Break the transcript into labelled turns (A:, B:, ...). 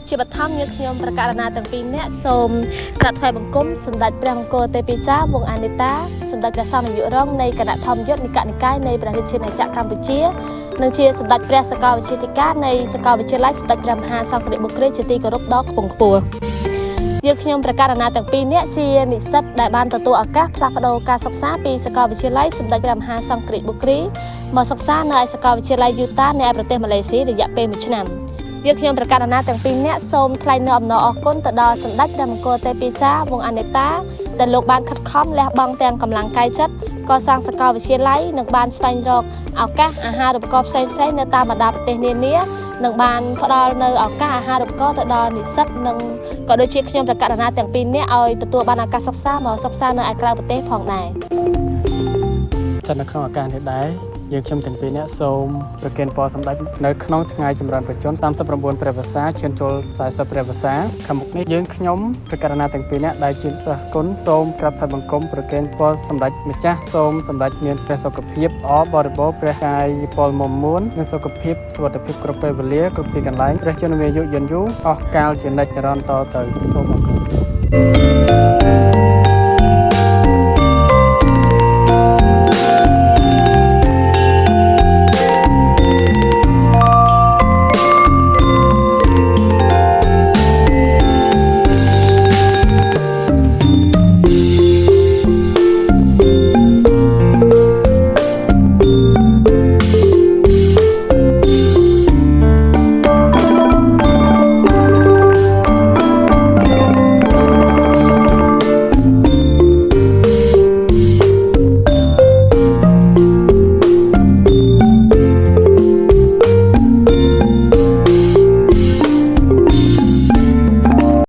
A: ជាបឋមយើងខ្ញុំប្រកាសណាទាំងពីរនាក់សូមក្រាបថ្វាយបង្គំសម្ដេចព្រះមង្គលទេពីចាវងអានិតាសម្ដេចព្រះសង្ឃនាយករងនៃគណៈធម្មយុត្តនិកនិកាយនៃព្រះរាជាណាចក្រកម្ពុជានិងជាសម្ដេចព្រះសាកលវិទ្យាធិការនៃសាកលវិទ្យាល័យសម្ដេចព្រះមហាសង្ឃរាជបុគ្គលជាទីគោរពដ៏ខ្ពង់ខ្ពស់យើងខ្ញុំប្រកាសណាទាំងពីរនាក់ជានិស្សិតដែលបានទទួលឱកាសផ្លាស់ប្ដូរការសិក្សាពីសាកលវិទ្យាល័យសម្ដេចព្រះមហាសង្ឃរាជបុគ្គលមកសិក្សានៅឯសាកលវិទ្យាល័យយូតានៅឯប្រទេសម៉ាឡេស៊ីរយៈពេល1ឆ្នាំយើងខ្ញុំប្រកាសណាទាំងពីរនាក់សូមថ្លែងនូវអំណរអគុណទៅដល់សម្ដេចព្រះមង្គលទេពីចាវងអានិតាដែលលោកបានខិតខំលះបង់ទាំងកម្លាំងកាយចិត្តកសាងសាកលវិទ្យាល័យនិងបានស្វែងរកឱកាសអាហារូបករណ៍ផ្សេងៗនៅតាមបណ្ដាប្រទេសនានានិងបានផ្ដល់នៅឱកាសអាហារូបករណ៍ទៅដល់និស្សិតនិងក៏ដូចជាខ្ញុំប្រកាសណាទាំងពីរនាក់ឲ្យទទួលបានឱកាសសិក្សាមកសិក្សានៅឯក្រៅប្រទេសផងដែរស្ថិតនៅក្នុងឱកាសនេះដែរយើងខ្ញុំទាំងពីរនាក់សូមប្រគេនពរសម្ដេចនៅក្នុងថ្ងៃចម្រើនព្រះជន្ម39ព្រះវស្សាឈានចូល40ព្រះវស្សាខាងមុខនេះយើងខ្ញុំប្រកាសណាទាំងពីរនាក់ដែលជាព្រះគុណសូមក្រាបថ្វាយបង្គំប្រគេនពរសម្ដេចម្ចាស់សូមសម្ដេចមានព្រះសុខភាពល្អបរិបូរណ៍ព្រះកាយពលមុំមួននិងសុខភាពសុវត្ថិភាពគ្រប់ពេលវេលាគ្រប់ទីកន្លែងព្រះជន្មាយុយឺនយូរអស់កាលជានិច្ចនិរន្តរ៍តទៅសូមអរគុណ